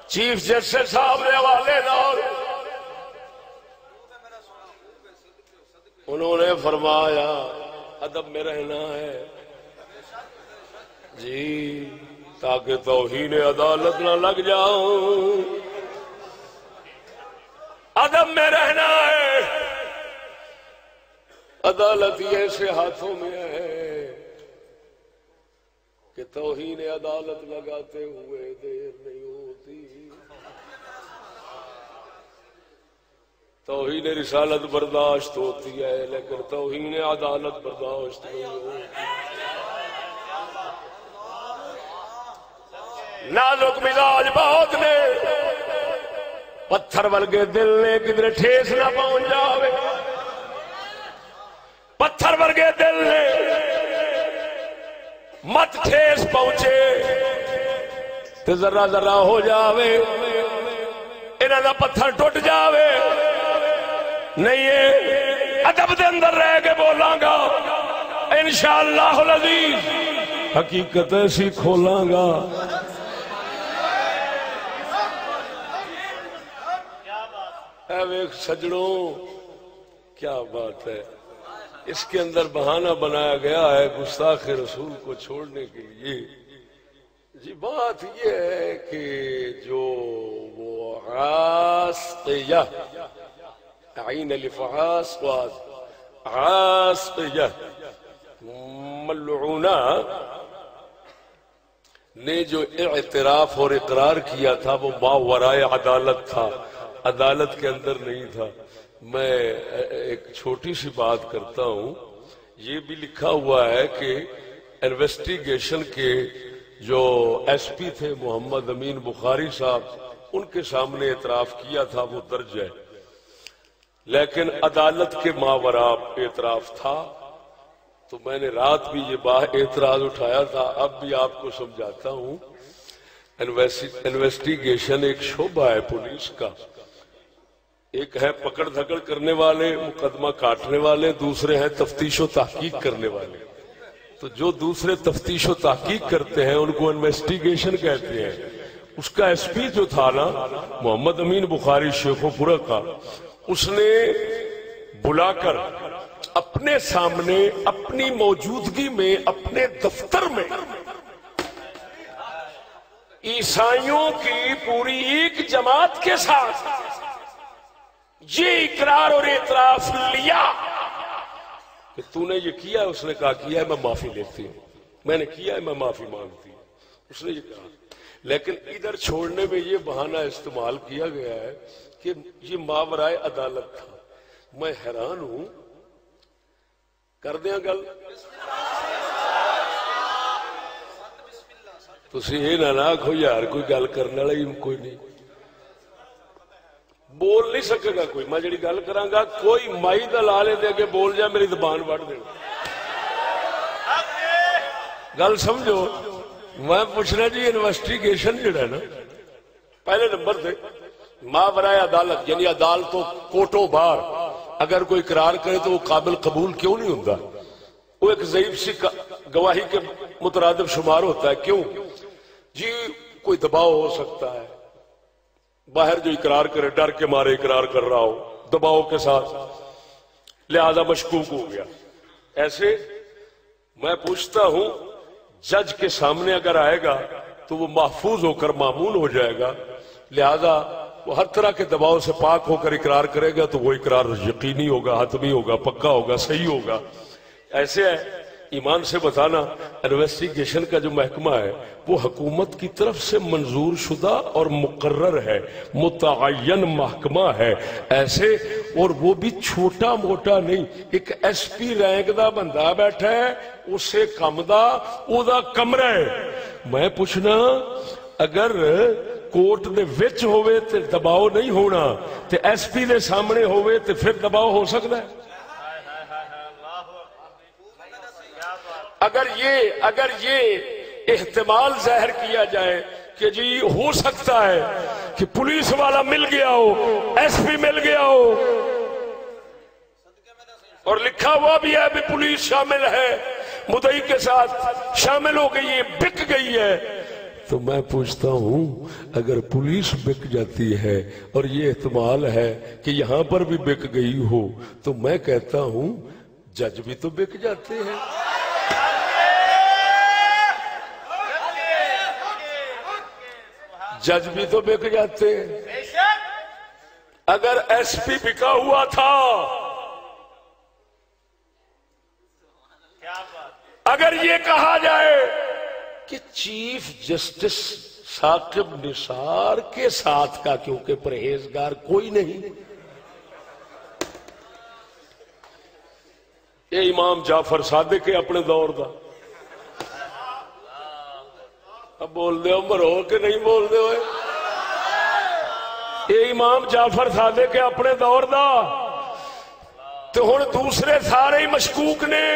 Chief justice صاحب نے حوالے نال انہوں نے فرمایا ادب میں رہنا ہے جی تاکہ توہین عدالت نہ لگ جاؤں، ادب میں رہنا ہے، عدالت ایسے ہاتھوں میں ہے کہ توہین عدالت لگاتے ہوئے دیر نہیں ہوتی، توہین رسالت برداشت ہوتی ہے لیکن توہین عدالت برداشت نہیں ہوتی۔ نازک مزاج بہت نے، پتھر ورگے دل نے کدھر ٹھیس نہ پہنچ جاوے، پتھر ورگے دل نے مت ٹھیس پہنچے تے ذرہ ذرہ ہو جاوے، انہاں دا پتھر ٹوٹ جاوے، نہیں ہے ادب دے اندر رہ کے بولاں گا انشاءاللہ العزیز، حقیقت ایسی کھولاں گا۔ ایک سجڑوں کیا بات ہے، اس کے اندر بہانہ بنایا گیا ہے گستاخ رسول کو چھوڑنے کے لیے۔ جی بات یہ ہے کہ جو وہ عاصیہ عین الفعاص عاصیہ ملعونہ نے جو اعتراف اور اقرار کیا تھا وہ ماورائے عدالت تھا، عدالت کے اندر نہیں تھا۔ میں ایک چھوٹی سی بات کرتا ہوں، یہ بھی لکھا ہوا ہے کہ انویسٹیگیشن کے جو ایس پی تھے محمد امین بخاری صاحب، ان کے سامنے اعتراف کیا تھا، وہ درج ہے، لیکن عدالت کے ماورا اعتراف تھا۔ تو میں نے رات بھی یہ اعتراض اٹھایا تھا، اب بھی آپ کو سمجھاتا ہوں۔ انویسٹیگیشن ایک شعبہ ہے پولیس کا، ایک ہے پکڑ دھکڑ کرنے والے، مقدمہ کاٹنے والے، دوسرے ہیں تفتیش و تحقیق کرنے والے۔ تو جو دوسرے تفتیش و تحقیق کرتے ہیں ان کو انویسٹیگیشن کہتے ہیں۔ اس کا ایس پی جو تھا نا محمد امین بخاری شیخ و پورہ کا، اس نے بلا کر اپنے سامنے اپنی موجودگی میں اپنے دفتر میں عیسائیوں کی پوری ایک جماعت کے ساتھ یہ اقرار اور اعتراف لیا کہ تو نے یہ کیا ہے۔ اس نے کہا کیا ہے، میں معافی لیتی ہوں، میں نے کیا ہے، میں معافی مانگتی ہوں، اس نے یہ کہا۔ لیکن ادھر چھوڑنے میں یہ بہانہ استعمال کیا گیا ہے کہ یہ ماورائے عدالت تھا۔ میں حیران ہوں، کر دیا گل تسی یہ نہ آکھو یار کوئی گل کرنے والا ہی کوئی نہیں، بول نہیں سکے گا کوئی۔ میں جڑی گل کراں گا کوئی مائی دا لالے دے کے بول جائے میری زبان وڑ دے، گل سمجھو۔ میں پوچھنا جی انویسٹیگیشن جڑا ہے نا، پہلے نمبر پہ ماورائے عدالت یعنی عدالتوں کوٹوں باہر اگر کوئی اقرار کرے تو وہ قابل قبول کیوں نہیں ہوتا؟ وہ ایک ضعیف سی گواہی کے مترادف شمار ہوتا ہے۔ کیوں جی؟ کوئی دباؤ ہو سکتا ہے، باہر جو اقرار کرے ڈر کے مارے اقرار کر رہا ہو دباؤ کے ساتھ، لہذا مشکوک ہو گیا۔ ایسے میں پوچھتا ہوں جج کے سامنے اگر آئے گا تو وہ محفوظ ہو کر معمول ہو جائے گا، لہذا وہ ہر طرح کے دباؤ سے پاک ہو کر اقرار کرے گا تو وہ اقرار یقینی ہوگا، حتمی ہوگا، پکا ہوگا، صحیح ہوگا۔ ایسے ہے ایمان سے بتانا، انویسٹیگیشن کا جو محکمہ ہے وہ حکومت کی طرف سے منظور شدہ اور مقرر ہے، متعین محکمہ ہے ایسے، اور وہ بھی چھوٹا موٹا نہیں۔ ایک ایس پی رینک دا بندہ بیٹھا ہے، اسے کم دا او دا کمرہ ہے۔ میں پوچھنا اگر کوٹ دے وچ ہوئے تے دباؤ نہیں ہونا تے ایس پی دے سامنے ہوئے تے پھر دباؤ ہو سکتا ہے؟ اگر یہ احتمال ظاہر کیا جائے کہ جی ہو سکتا ہے کہ پولیس والا مل گیا ہو، ایس پی مل گیا ہو، اور لکھا ہوا بھی ہے بھی پولیس شامل ہے، مدعی کے ساتھ شامل ہو گئی ہے، بک گئی ہے، تو میں پوچھتا ہوں اگر پولیس بک جاتی ہے اور یہ احتمال ہے کہ یہاں پر بھی بک گئی ہو تو میں کہتا ہوں جج بھی تو بک جاتے ہیں. جج بھی تو بک جاتے ہیں. اگر ایس پی بکا ہوا تھا، اگر یہ کہا جائے کہ چیف جسٹس ثاقب نثار کے ساتھ کا کیونکہ پرہیزگار کوئی نہیں، یہ امام جعفر صادق کے اپنے دور دا، اب بول دے مرو کہ نہیں بول دے ہوئے، یہ امام جعفر صادق کے اپنے دور دا تو ہن دوسرے سارے ہی مشکوک نے.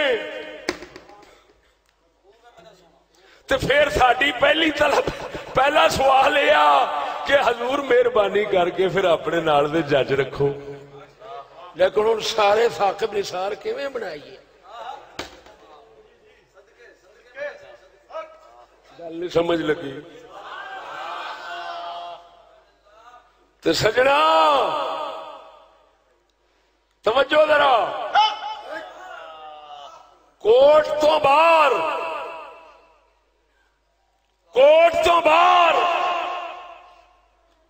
تو پھر ساڈی پہلی طلب پہلا سوال یہ کہ حضور مہربانی کر کے پھر اپنے نال دے جج رکھو. لیکن ہن سارے ثاقب نثار کیویں بنائیے؟ گل نہیں سمجھ لگی. تو سجنا توجہ ذرا، کوٹ تو باہر، کوٹ تو باہر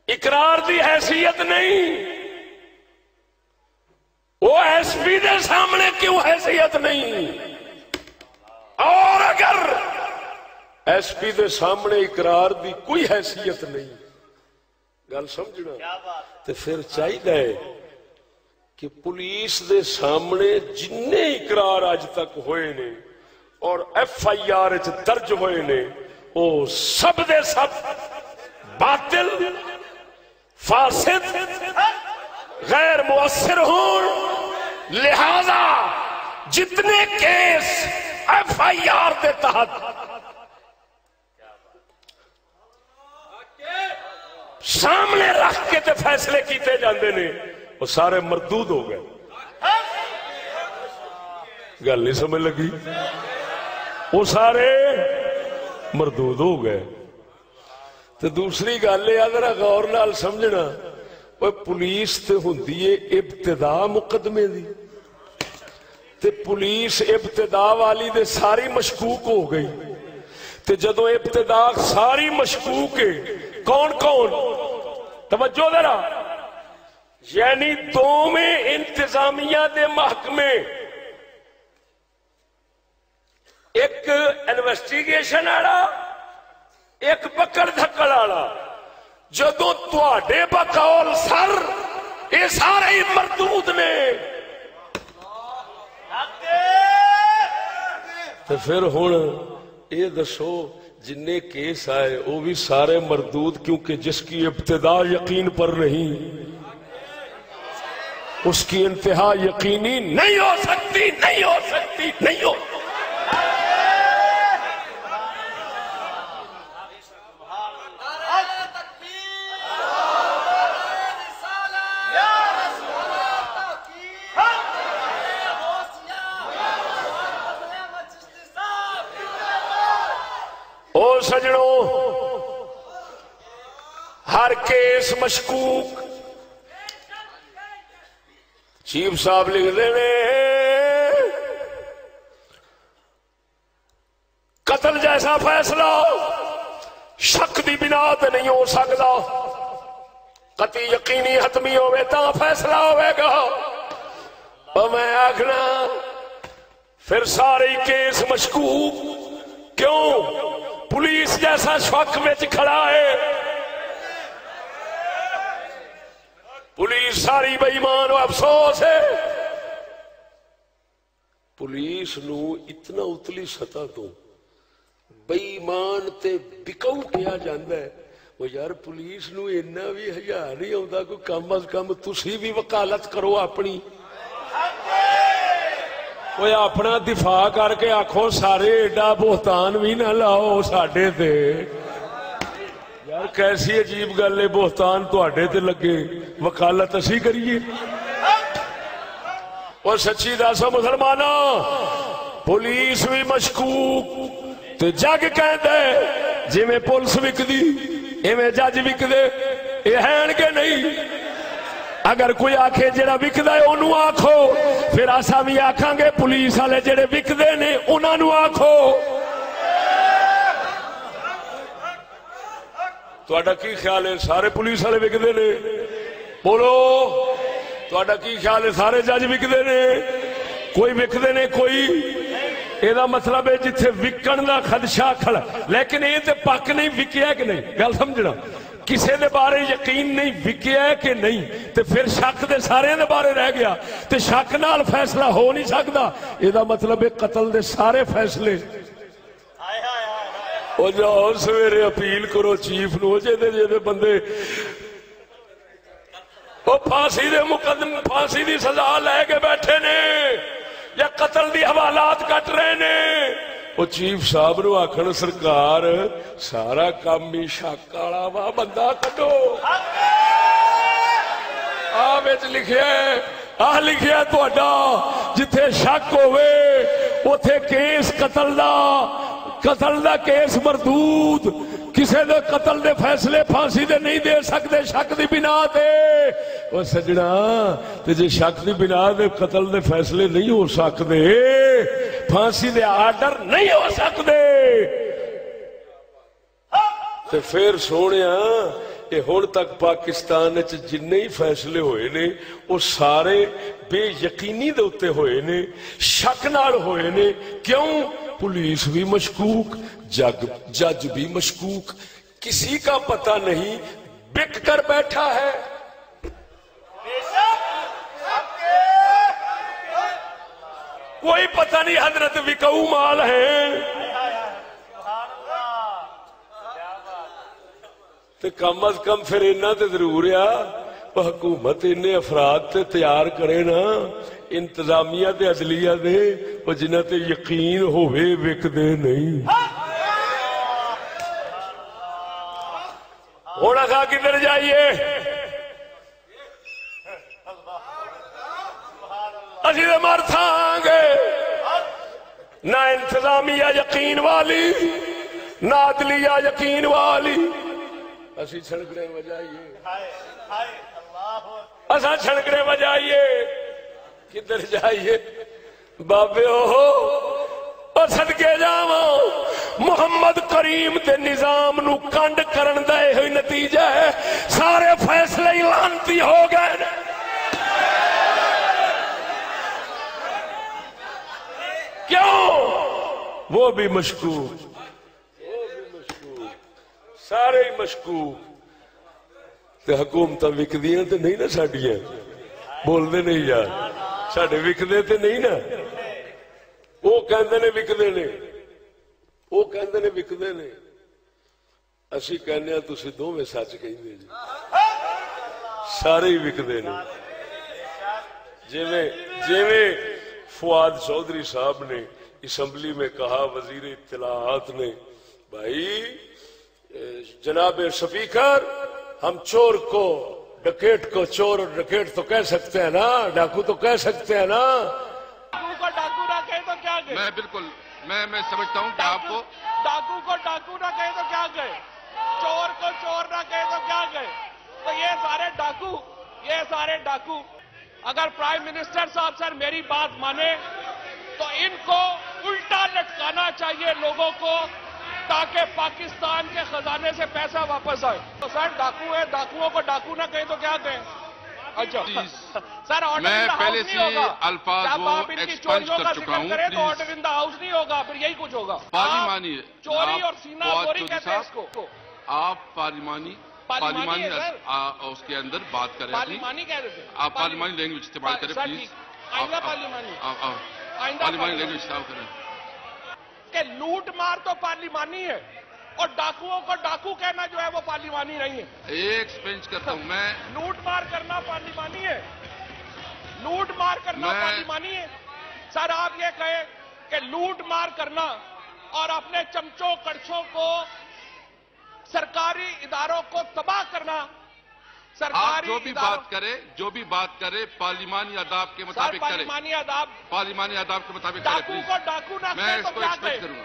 اقرار دی حیثیت نہیں، وہ ایس پی دے سامنے کیوں حیثیت نہیں؟ اور اگر ایس پی دے سامنے اقرار دی کوئی حیثیت نہیں، گل سمجھنا، تو پھر چاہیے کہ پولیس دے سامنے جن اقرار اج تک ہوئے نے اور ایف آئی آر درج ہوئے نے وہ سب دے سب باطل، فاسد، غیر مؤثر ہون. لہذا جتنے کیس ایف آئی آر دے تحت سامنے رکھ کے تے فیصلے کیتے جاندے نے وہ سارے مردود ہو گئے. گل نہیں سمجھ لگی؟ وہ سارے مردود ہو گئے. تو دوسری گل یہ ذرا غور نال سمجھنا، وہ پولیس تے ہوندی ہے ابتدا مقدمے دی، تے پولیس ابتدا والی دے ساری مشکوک ہو گئی. تے جدو ابتدا ساری مشکوک ہے، کون کون؟ توجہ ذرا، یعنی دو میں انتظامیہ دے محکمے، ایک انویسٹیگیشن والا، ایک پکڑ دھکڑ والا. جدو تواڈے بقول سر یہ سارے ہی مردود نے، تو پھر ہن یہ دسو جن کیس آئے وہ بھی سارے مردود، کیونکہ جس کی ابتدا یقین پر نہیں اس کی انتہا یقینی نہیں ہو سکتی، نہیں ہو سکتی، نہیں ہو. او سجنوں، ہر کیس مشکوک. چیف صاحب لکھ دے قتل جیسا فیصلہ شک دی بنا تے نہیں ہو سکتا، قطعی یقینی حتمی ہوئے تا فیصلہ ہوئے گا. اور میں آخنا پھر سارے کیس مشکوک. کیوں؟ پولیس جیسا شک وچ کھڑا ہے، پولیس ساری بے ایمان و افسوس ہے. پولیس نو اتنا اتلی سطح تو بے ایمان تے بکاؤ کیا جاندہ ہے. وہ یار پولیس نو اتنا بھی حیا نہیں ہوتا، کوئی کم از کم تسی بھی وکالت کرو اپنی، کوئی اپنا دفاع کر کے آکھو سارے ایڈا بہتان بھی نہ لاؤ ساڈے تے. یار کیسی عجیب گل ہے، بہتان تواڈے تے لگے وکالت اسی کریے. اور سچی دسو مسلماناں، پولیس بھی مشکوک تے جگ کہندا ہے جی میں پولیس وکدی ایویں جج وکدے یہ ہیں کہ نہیں؟ اگر کوئی آکھے جڑا وکدا ہے انہوں آکھو، پھر اساں بھی آکھاں گے پولیس والے جڑے وکدے نے انہاں نوں آکھو۔ تہاڈا کی خیال ہے سارے پولیس والے وکدے نے؟ بولو تہاڈا کی خیال ہے سارے جج وکدے نے؟ کوئی وکدے نے کوئی؟ یہ مطلب ہے جتھے وکن دا خدشہ کھڑا، لیکن یہ تے پک نہیں وکیا کہ نہیں، گل سمجھنا، کسے دے بارے یقین نہیں وکیا ہے کہ نہیں، تے پھر شک دے سارے دے بارے رہ گیا، تے شک نال فیصلہ ہو نہیں سکتا، یہ مطلب ہے قتل دے سارے فیصلے او جاؤ سویرے اپیل کرو چیف نو، جے بندے وہ پھانسی دے مقدم پھانسی دی سزا لے کے بیٹھے نے یا قتل دی حوالات کٹ رہے نے، وہ چیف صاحب نو آکھن سرکار سارا کام ہی شک والا وا، بندہ کڈو آ وچ لکھیا ہے، آ لکھیا تہاڈا جتھے شک ہوے اوتھے کیس قتل دا کیس مردود، کسے دے قتل دے فیصلے پھانسی دے نہیں دے سکتے شک دی بنا تے۔ او سجنا تے جے شک دی بنا دے قتل دے فیصلے نہیں ہو سکتے، پھانسی دے آرڈر نہیں ہو سکتے، تے پھر سونیا یہ ہن تک پاکستان وچ جن ہی فیصلے ہوئے نے وہ سارے بے یقینی دے اوتے ہوئے نے، شک نال ہوئے نے۔ کیوں؟ پولیس بھی مشکوک، جج بھی مشکوک، کسی کا پتہ نہیں بک کر بیٹھا ہے۔ کوئی پتہ نہیں حضرت وکاؤ مال ہے، تو کم از کم پھر اینا تے ضرور ہے حکومت انہیں افراد تے تیار کرے نا انتظامیہ تے عدلیہ دے وہ جنہ تے یقین ہوئے وک دے نہیں۔ ہونا تھا کدھر جائیے، اسی دے مر تھاں گے، نہ انتظامیہ یقین والی نہ عدلیہ یقین والی، اسی چھڑکنے بجائیے اساں چھڑکنے بجائیے کدھر جائیے بابے او صدقے جاواں محمد کریم دے نظام نو کنڈ کرن دا یہ نتیجہ ہے، سارے فیصلے ہی لعنتی ہو گئے۔ کیوں؟ وہ بھی مشکوک، سارے ہی مشکوک، تے حکومتاں وکدیاں تے نہیں نا ساڈیاں، بول دے نہیں یار ساڈے وکدے تے نہیں نا، وہ کہندے نے وکدے نے، وہ کہندے نے وکدے نے، اسی کہنے ہیں تسی دوویں سچ کہندے جی، سارے ہی وکدے نے۔ جویں فؤاد چودھری صاحب نے اسمبلی میں کہا، وزیر اطلاعات نے، بھائی جناب اسپیکر ہم چور کو ڈکیٹ کو چور اور ڈکیٹ تو کہہ سکتے ہیں نا، ڈاکو تو کہہ سکتے ہیں نا، ڈاکو کو ڈاکو نہ کہے تو کیا کہے؟ میں بالکل میں سمجھتا ہوں کہ آپ کو ڈاکو نہ کہے تو کیا کہے، چور کو چور نہ کہے تو کیا کہے؟ تو یہ سارے ڈاکو اگر پرائم منسٹر صاحب سر میری بات مانے تو ان کو الٹا لٹکانا چاہیے لوگوں کو، تاکہ پاکستان کے خزانے سے پیسہ واپس آئے۔ تو سر ڈاکو ہے، ڈاکوؤں کو ڈاکو نہ کہیں تو کیا کہیں؟ اچھا sir order in the house نہیں ہوگا، جب آپ ان کی چوریوں کا ذکر کریں تو آرڈر ان دا ہاؤس نہیں ہوگا، پھر یہی کچھ ہوگا۔ چوری اور سینہ چوری کہتے ہیں اس کو۔ آپ پارلیمانی اس کے اندر بات کریں، پارلیمانی کہہ دیتے ہیں، آپ پارلیمانی لینگویج استعمال کریں پلیز، آئندہ پارلیمانی لینگویج استعمال کریں کہ لوٹ مار تو پارلیمانی ہے اور ڈاکوؤں کو ڈاکو کہنا جو ہے وہ پارلیمانی نہیں ہے۔ ایک سپینچ کرتا ہوں میں، لوٹ مار کرنا پارلیمانی ہے، لوٹ مار کرنا پارلیمانی ہے۔ سر آپ یہ کہیں کہ لوٹ مار کرنا اور اپنے چمچوں کڑچھوں کو سرکاری اداروں کو تباہ کرنا، آپ جو بھی بات کرے پارلیمانی آداب کے مطابق کرے، پارلیمانی آداب کے مطابق کرے ڈاکو کو ڈاکو نہ میں کہے اس تو کو کیا ایکسپیکٹ کہے؟ کروں گا۔